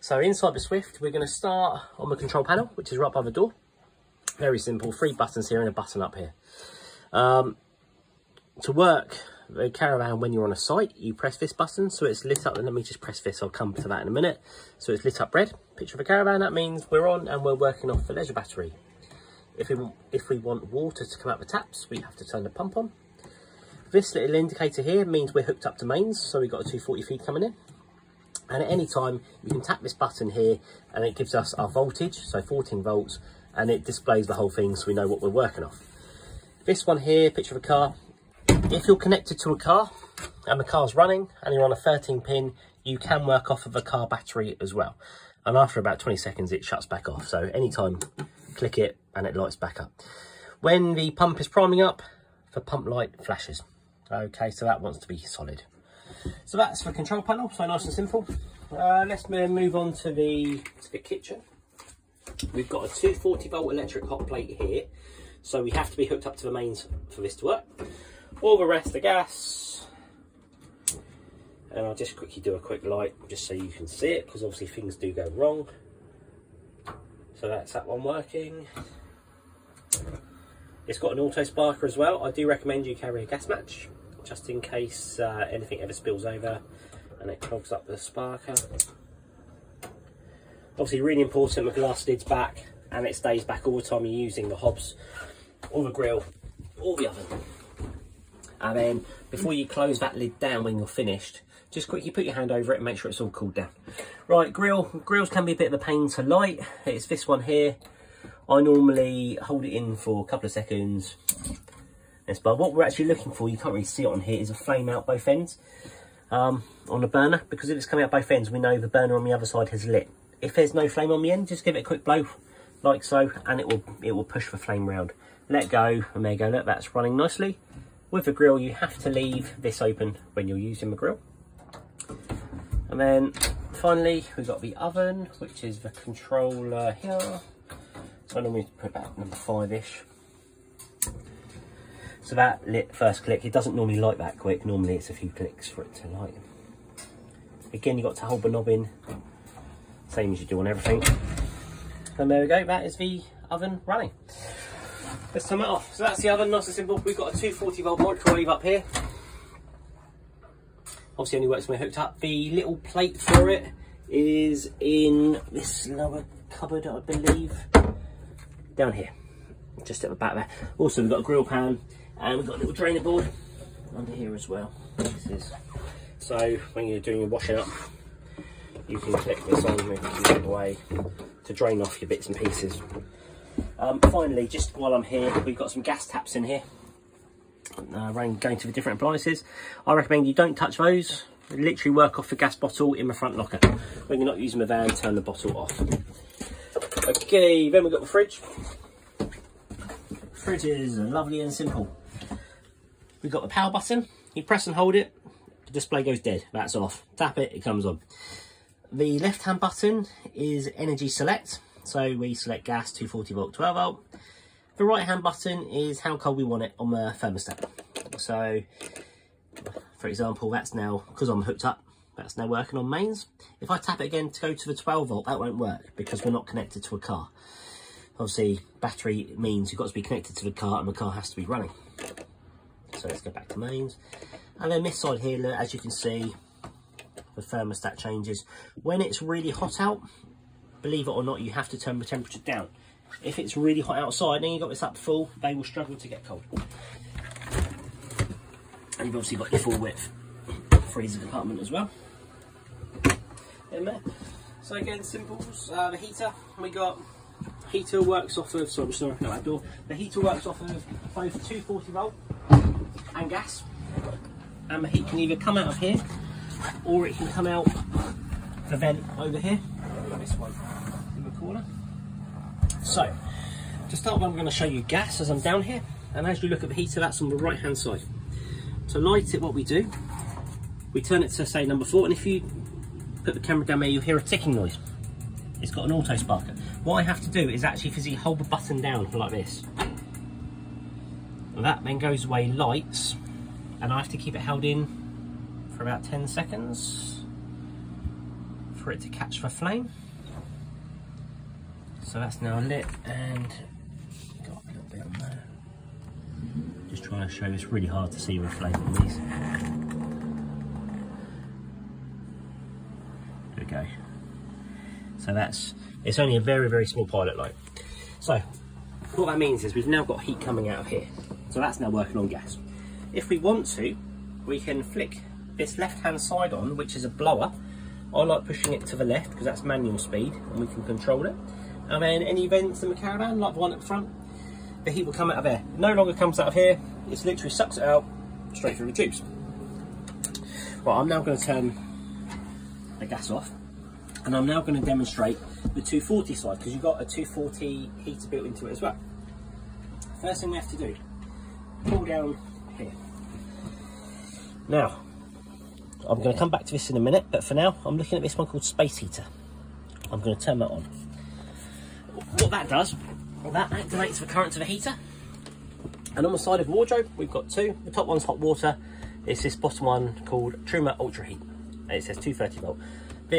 So inside the Swift, we're going to start on the control panel, which is right by the door. Very simple, 3 buttons here and a button up here. To work the caravan when you're on a site, you press this button so it's lit up. And let me just press this, I'll come to that in a minute. So it's lit up red, picture of a caravan. That means we're on and we're working off the leisure battery. If we want water to come out the taps, we have to turn the pump on. This little indicator here means we're hooked up to mains, so we've got a 240 feed coming in. And at any time, you can tap this button here and it gives us our voltage, so 14 volts, and it displays the whole thing so we know what we're working off. This one here, picture of a car. If you're connected to a car and the car's running and you're on a 13 pin, you can work off of a car battery as well. And after about 20 seconds, it shuts back off. So anytime, click it and it lights back up. When the pump is priming up, the pump light flashes. Okay, so that wants to be solid. So that's the control panel, so nice and simple. Let's move on to the kitchen. We've got a 240 volt electric hot plate here. So we have to be hooked up to the mains for this to work. All the rest are gas. And I'll just quickly do a quick light just so you can see it, because obviously things do go wrong. So that's that one working. It's got an auto sparker as well. I do recommend you carry a gas match just in case anything ever spills over and it clogs up the sparker. Obviously really important, the glass lid's back and it stays back all the time you're using the hobs or the grill or the oven. And then before you close that lid down when you're finished, just quickly put your hand over it and make sure it's all cooled down. Right, grills can be a bit of a pain to light. It's this one here. I normally hold it in for a couple of seconds. But what we're actually looking for, you can't really see it on here, is a flame out both ends on the burner, because if it's coming out both ends, we know the burner on the other side has lit. If there's no flame on the end, just give it a quick blow like so, and it will push the flame round. Let go, and there you go. Look, that's running nicely. With the grill, you have to leave this open when you're using the grill. And then finally, we've got the oven, which is the controller here. So I normally put about number 5-ish. So that lit first click. It doesn't normally light that quick. Normally it's a few clicks for it to light. Again, you've got to hold the knob in, same as you do on everything. And there we go, that is the oven running. Let's turn it off. So that's the oven, nice and simple. We've got a 240 volt microwave up here. Obviously only works when we're hooked up. The little plate for it is in this lower cupboard, I believe. Down here, just at the back there. Also we've got a grill pan and we've got a little drainer board under here as well. This is, so when you're doing your washing up, you can click this on, move it away to drain off your bits and pieces. Finally, just while I'm here, we've got some gas taps in here. Going to the different appliances. I recommend you don't touch those. Literally work off the gas bottle in the front locker. When you're not using the van, turn the bottle off. Okay, then we've got the fridge. Fridge is lovely and simple. We've got the power button. You press and hold it, the display goes dead. That's off. Tap it, it comes on. The left hand button is energy select. So we select gas, 240 volt, 12 volt. The right hand button is how cold we want it on the thermostat. So for example, that's now, because I'm hooked up, that's now working on mains. If I tap it again to go to the 12 volt, that won't work because we're not connected to a car. Obviously, battery means you've got to be connected to the car and the car has to be running. So let's go back to mains. And then this side here, as you can see, the thermostat changes. When it's really hot out, believe it or not, you have to turn the temperature down. If it's really hot outside and you've got this up full, they will struggle to get cold. And you've obviously got your full width freezer compartment as well in there. So again, simples. The heater, we got heater works off of, sorry, I'm just going to open that door. The heater works off of both 240 volt and gas, and the heat can either come out of here or it can come out the vent over here. This one in the corner. So to start with, I'm going to show you gas as I'm down here, and as you look at the heater, that's on the right hand side. To light it, what we do, we turn it to say number 4, and if you put the camera down there, you'll hear a ticking noise. It's got an auto sparker. What I have to do is actually physically hold the button down like this. And that then goes away, lights, and I have to keep it held in for about 10 seconds. for it to catch the flame. So that's now lit, and got a little bit on there. Just trying to show, it's really hard to see the flame on these. There we go. So it's only a very, very small pilot light. So what that means is we've now got heat coming out of here. So that's now working on gas. If we want to, we can flick this left-hand side on, which is a blower. I like pushing it to the left because that's manual speed and we can control it. And then any vents in the caravan, like the one at the front, the heat will come out of there. It no longer comes out of here, it literally sucks it out straight through the tubes. Right, I'm now going to turn the gas off, and I'm now going to demonstrate the 240 side, because you've got a 240 heater built into it as well. First thing we have to do, pull down here. Now, I'm going to come back to this in a minute, but for now, I'm looking at this one called Space Heater. I'm going to turn that on. What that does, that activates the current to the heater. And on the side of the wardrobe, we've got two. The top one's hot water. It's this bottom one called Truma Ultra Heat. And it says 230 volt.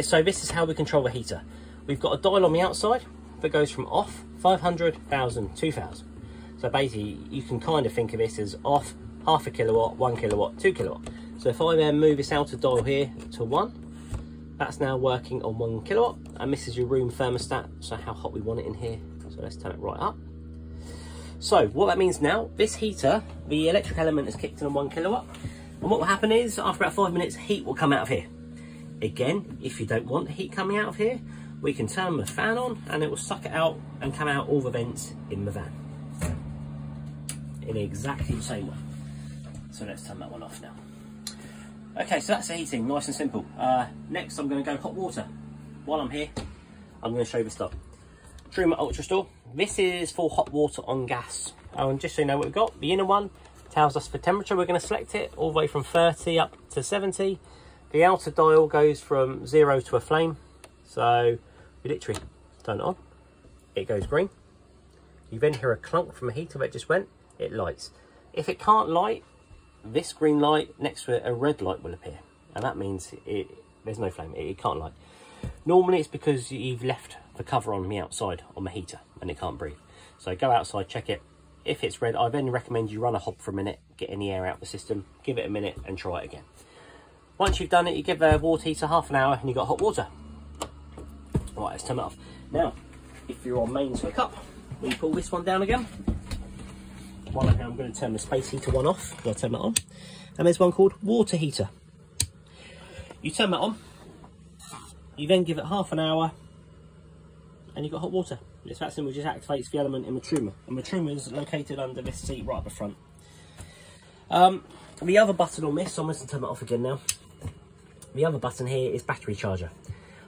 So this is how we control the heater. We've got a dial on the outside that goes from off, 500, 1000, 2000. So basically, you can kind of think of this as off, half a kilowatt, 1 kilowatt, 2 kilowatt. So if I then move this outer dial here to 1, that's now working on 1 kilowatt. And this is your room thermostat, so how hot we want it in here. So let's turn it right up. So what that means now, this heater, the electric element is kicked in on 1 kilowatt. And what will happen is, after about 5 minutes, heat will come out of here. Again, if you don't want the heat coming out of here, we can turn the fan on and it will suck it out and come out all the vents in the van. In exactly the same way. So let's turn that one off now. Okay, so that's the heating, nice and simple. Next, I'm going to go hot water. While I'm here, I'm going to show you the stuff. Truma Ultra Store. This is for hot water on gas. And just so you know what we've got, the inner one tells us the temperature. We're going to select it all the way from 30 up to 70. The outer dial goes from 0 to a flame. So we literally turn it on, it goes green. You then hear a clunk from a heater that just went, it lights. If it can't light, this green light next to it, a red light will appear. And that means there's no flame, it can't light. Normally it's because you've left the cover on the outside on the heater and it can't breathe. So go outside, check it. If it's red, I then recommend you run a hob for a minute, get any air out of the system, give it a minute and try it again. Once you've done it, you give the water heater half an hour and you've got hot water. Right, let's turn it off. Now, if you're on mains hookup, we pull this one down again. While I'm going to turn the space heater one off, I'll turn that on. And there's one called water heater. You turn that on, you then give it half an hour, and you've got hot water. It's that simple, it just activates the element in the Truma. And the Truma is located under this seat right at the front. The other button on this, I'm going to turn that off again now. The other button here is battery charger.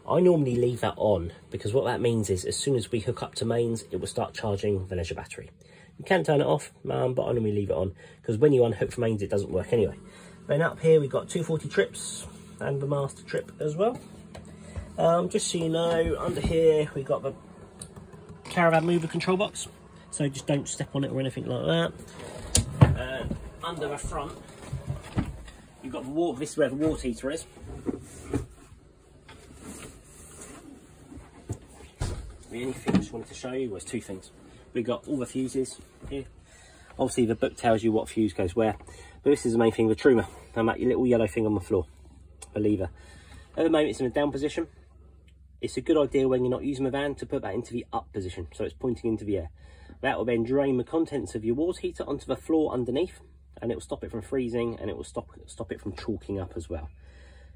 I normally leave that on because what that means is as soon as we hook up to mains, it will start charging the leisure battery. You can turn it off, but I normally leave it on because when you unhook from mains, it doesn't work anyway. Then up here, we've got 240 trips and the master trip as well. Just so you know, under here, we've got the caravan mover control box. So just don't step on it or anything like that. And under the front, you've got the water, this is where the water heater is. The only thing I just wanted to show you was two things. We've got all the fuses here. Obviously the book tells you what fuse goes where, but this is the main thing, the Truma, and that little yellow thing on the floor, the lever. At the moment it's in a down position. It's a good idea when you're not using the van to put that into the up position, so it's pointing into the air. That will then drain the contents of your water heater onto the floor underneath, and it will stop it from freezing, and it will stop it from chalking up as well.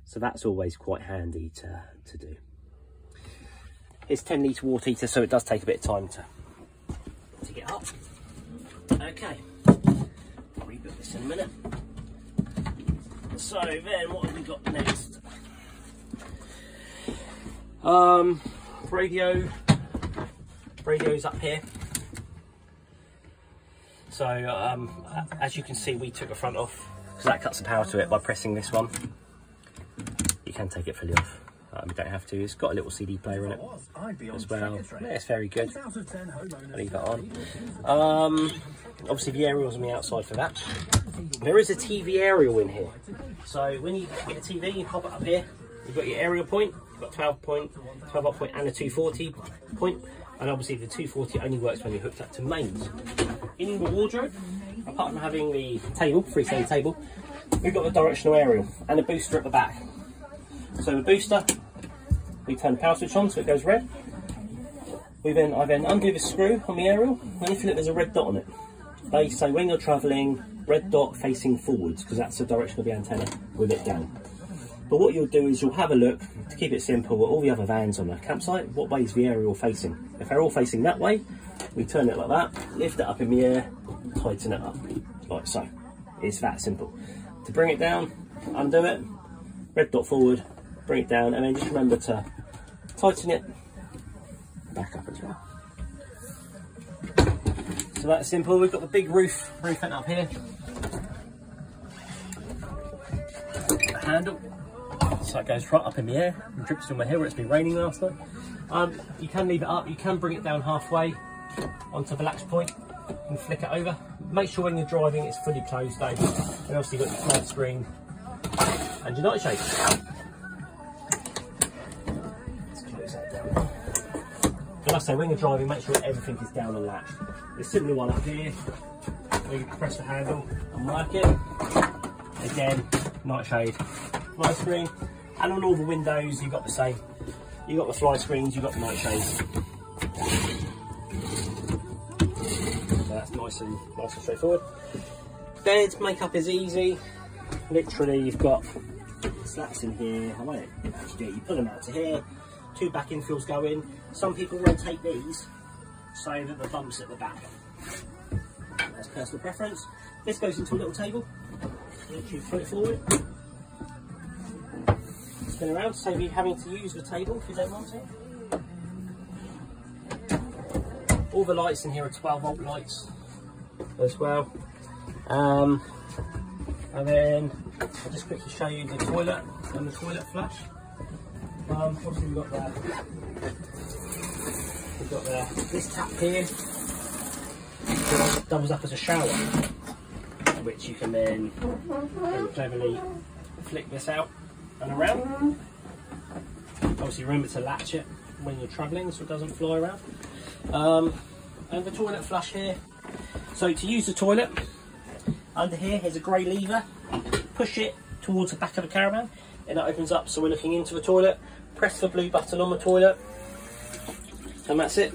So that's always quite handy to do. It's 10 litre water heater, so it does take a bit of time to get up. Okay, I'll reboot this in a minute. So then what have we got next? Radio's up here. So as you can see, we took the front off because that cuts the power to it by pressing this one. You can take it fully off. You don't have to. It's got a little CD player in it as well. Yeah, it's very good. I'll leave that on. Obviously the aerial's on the outside for that. There is a TV aerial in here. So when you get a TV, you pop it up here. You've got your aerial point. got 12 volt point and a 240 point, and obviously the 240 only works when you're hooked up to mains. In the wardrobe, apart from having the table, freestanding table, we've got the directional aerial and a booster at the back. So the booster, we turn the power switch on so it goes red. I then undo the screw on the aerial, and if you look, there's a red dot on it. They say when you're travelling, red dot facing forwards, because that's the direction of the antenna with it down. But what you'll do is you'll have a look, to keep it simple, at all the other vans on the campsite, what way is the aerial facing? If they're all facing that way, we turn it like that, lift it up in the air, tighten it up, like so. It's that simple. To bring it down, undo it, red dot forward, bring it down, and then just remember to tighten it back up as well. So that's simple. We've got the big roof vent up here, the handle, so it goes right up in the air and drips in my hair where it's been raining last night. You can leave it up, you can bring it down halfway onto the latch point and flick it over. Make sure when you're driving it's fully closed though, and obviously you've got your flat screen and your night shade. Like I say, when you're driving, make sure everything is down and latched. There's a similar one up here, where you press the handle and work it. Again, night shade, fly screen, and on all the windows you've got the same. You've got the fly screens, you've got the night shades. So that's nice and straightforward. Bed makeup is easy. Literally, you've got slats in here. I won't actually do it. You put them out to here. 2 back infills go in. Some people rotate these so that the bump's at the back. That's personal preference. This goes into a little table. Literally put it forward. Spin around, save you having to use the table if you don't want to. All the lights in here are 12 volt lights as well. And then I'll just quickly show you the toilet and the toilet flush. Obviously we've got this tap here, doubles up as a shower, which you can then very cleverly flick this out and around. Obviously remember to latch it when you're travelling so it doesn't fly around. And the toilet flush here. So to use the toilet, under here is a grey lever. Push it towards the back of the caravan and it opens up so we're looking into the toilet. Press the blue button on the toilet and that's it.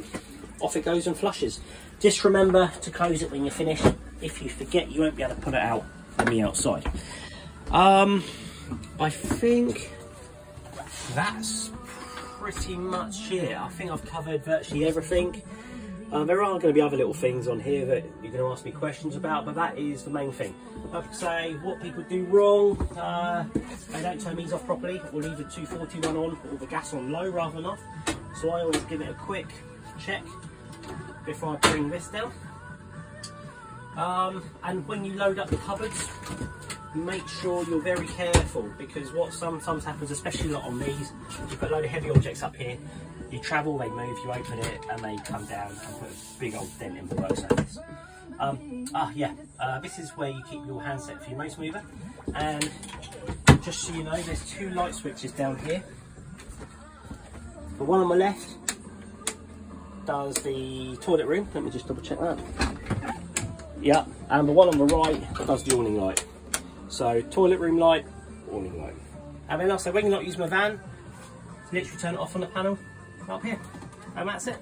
Off it goes and flushes. Just remember to close it when you're finished. If you forget, you won't be able to put it out on the outside. I think that's pretty much it. I think I've covered virtually everything. There are going to be other little things on here that you're going to ask me questions about, but that is the main thing. Like I say, what people do wrong, they don't turn these off properly, or leave the 241 on, or the gas on low rather than off. So I always give it a quick check before I bring this down. And when you load up the cupboards, make sure you're very careful, because what sometimes happens, especially not on these, you put a load of heavy objects up here, you travel, they move, you open it, and they come down and put a big old dent in the work surface. This is where you keep your handset for your motor mover, and just so you know, there's 2 light switches down here. The one on my left does the toilet room, let me just double check that. Yeah, and the one on the right does the awning light. So toilet room light, awning light. And then also when you're not using my van, literally turn it off on the panel up here, and that's it.